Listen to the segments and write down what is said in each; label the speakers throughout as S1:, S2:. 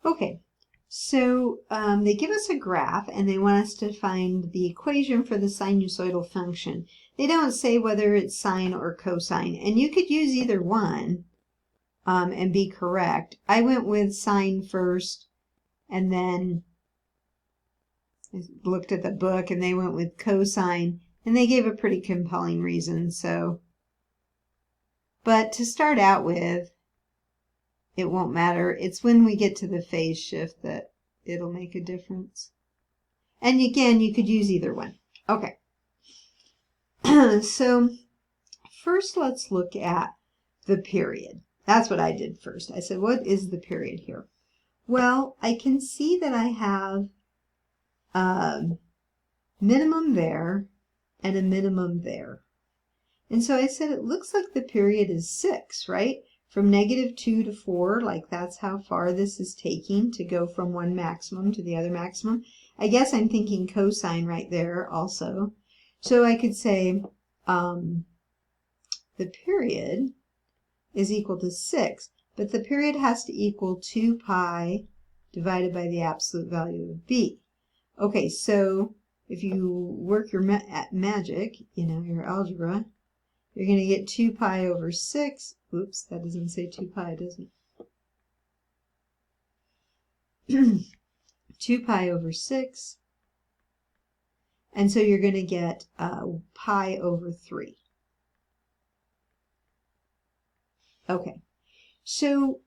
S1: Okay, so they give us a graph and they want us to find the equation for the sinusoidal function. They don't say whether it's sine or cosine, and you could use either one and be correct. I went with sine first and then I looked at the book and they went with cosine and they gave a pretty compelling reason. So, but to start out with, it won't matter. It's when we get to the phase shift that it'll make a difference. And again, you could use either one. Okay. So first let's look at the period. That's what I did first. I said, what is the period here? Well, I can see that I have a minimum there and a minimum there. And so I said, it looks like the period is 6, right? From -2 to 4, like that's how far this is taking to go from one maximum to the other maximum. I guess I'm thinking cosine right there also. So I could say the period is equal to 6, but the period has to equal 2 pi divided by the absolute value of b. Okay, so if you work your magic, your algebra, you're going to get 2 pi over 6. Oops, that doesn't say 2 pi, does it? 2 pi over 6. And so you're going to get pi over 3. Okay, so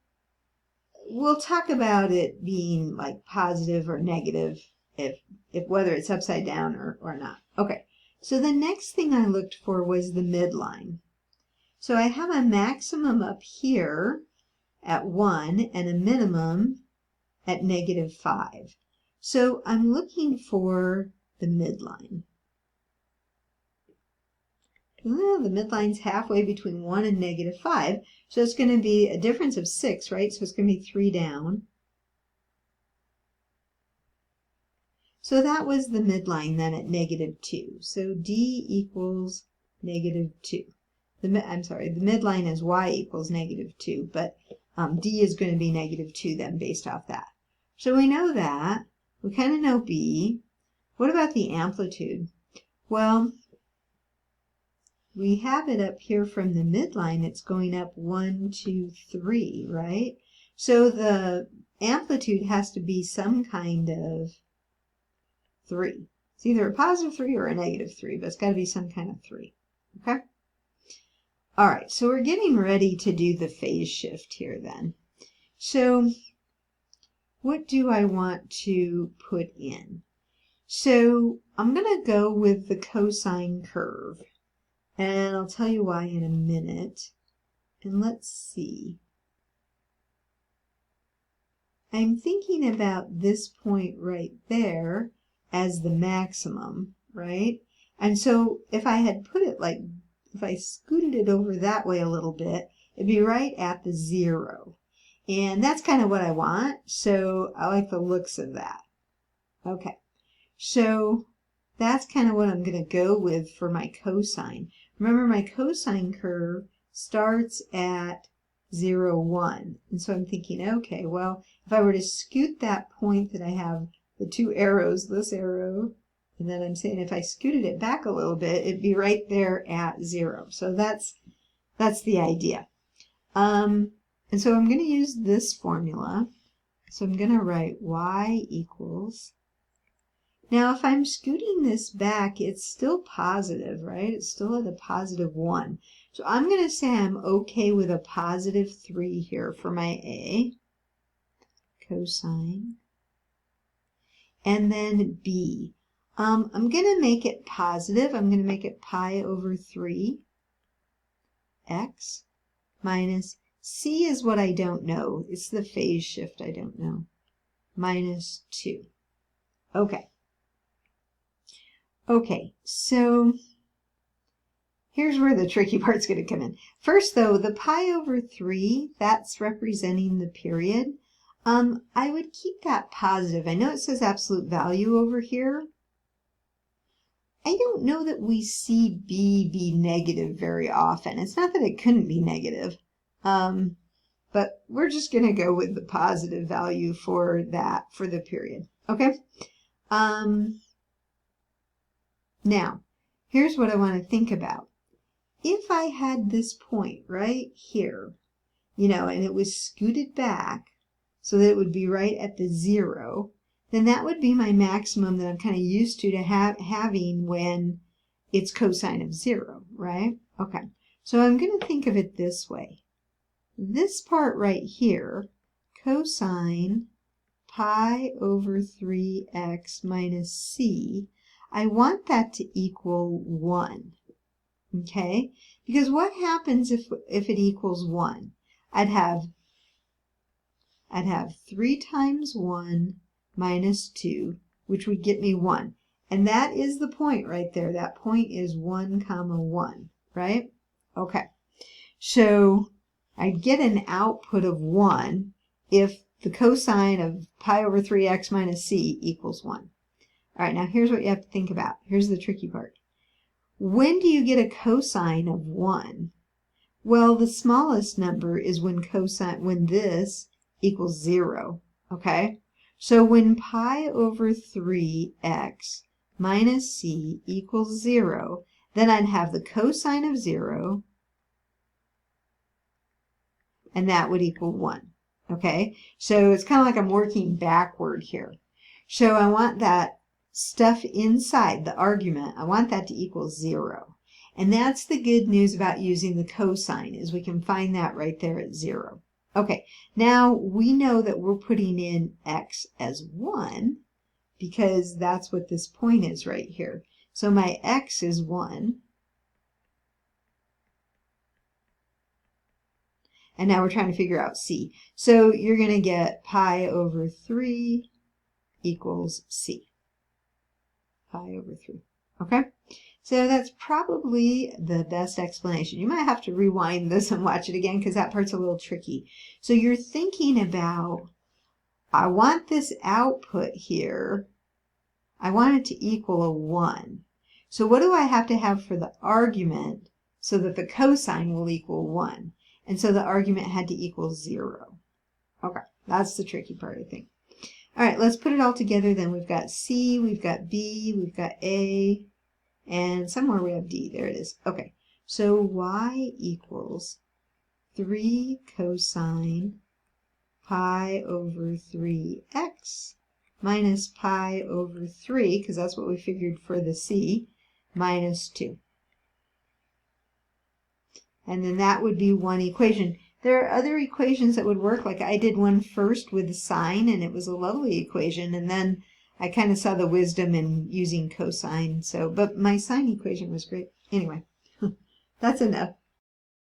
S1: we'll talk about it being like positive or negative if whether it's upside down or not. Okay, so the next thing I looked for was the midline. So I have a maximum up here at 1 and a minimum at -5. So I'm looking for the midline. Well, the midline's halfway between 1 and -5, so it's going to be a difference of 6, right? So it's going to be 3 down. So that was the midline then at -2. So D equals -2. I'm sorry, the midline is y equals -2, but D is going to be -2 then based off that. So we know that. We kind of know B. What about the amplitude? Well, we have it up here from the midline. It's going up 1, 2, 3, right? So the amplitude has to be some kind of 3. It's either a +3 or a -3, but it's got to be some kind of 3. Okay? All right, so we're getting ready to do the phase shift here then. So what do I want to put in? So I'm going to go with the cosine curve. And I'll tell you why in a minute. And let's see. I'm thinking about this point right there as the maximum, right? And so if I had put it like, if I scooted it over that way a little bit, it'd be right at the 0. And that's kind of what I want. So I like the looks of that. Okay. So that's kind of what I'm going to go with for my cosine. Remember, my cosine curve starts at 0, 1. And so I'm thinking, okay, well, if I were to scoot that point that I have the 2 arrows, this arrow, and then I'm saying if I scooted it back a little bit, it'd be right there at 0. So that's the idea. And so I'm going to use this formula. So I'm going to write y equals. Now, if I'm scooting this back, it's still positive, right? It's still at a +1. So I'm going to say I'm okay with a +3 here for my A, cosine. And then B. I'm going to make it positive. I'm going to make it pi over 3 x minus C is what I don't know. It's the phase shift I don't know. Minus 2. Okay. Okay, so here's where the tricky part's going to come in. First, though, the pi over 3, that's representing the period. I would keep that positive. I know it says absolute value over here. I don't know that we see B be negative very often. It's not that it couldn't be negative, but but we're just going to go with the positive value for that, for the period. Okay? Now, here's what I want to think about. If I had this point right here, you know, and it was scooted back so that it would be right at the 0, then that would be my maximum that I'm kind of used to having when it's cosine of 0, right? Okay, so I'm going to think of it this way. This part right here, cosine pi over 3x minus c, I want that to equal 1, okay? Because what happens if it equals 1? I'd have 3 times 1 minus 2, which would get me 1. And that is the point right there. That point is 1, 1, right? Okay. So I'd get an output of 1 if the cosine of pi over 3x minus c equals 1. All right, now here's what you have to think about. Here's the tricky part. When do you get a cosine of 1? Well, the smallest number is when this equals 0, okay? So when pi over 3x minus c equals 0, then I'd have the cosine of 0, and that would equal 1, okay? So it's kind of like I'm working backward here. So I want that stuff inside the argument, I want that to equal 0. And that's the good news about using the cosine, is we can find that right there at 0. Okay, now we know that we're putting in x as 1 because that's what this point is right here. So my x is 1. And now we're trying to figure out c. So you're going to get pi over 3 equals c. Pi over 3. Okay? So that's probably the best explanation. You might have to rewind this and watch it again because that part's a little tricky. So you're thinking about, I want this output here, I want it to equal a 1. So what do I have to have for the argument so that the cosine will equal 1? And so the argument had to equal 0. Okay, that's the tricky part, I think. All right, let's put it all together then. We've got C, we've got B, we've got A, and somewhere we have D. There it is. Okay, so y equals 3 cosine pi over 3x minus pi over 3, because that's what we figured for the C, minus 2. And then that would be one equation. There are other equations that would work, like I did one first with sine, and it was a lovely equation, and then I kind of saw the wisdom in using cosine, but my sine equation was great. Anyway, that's enough.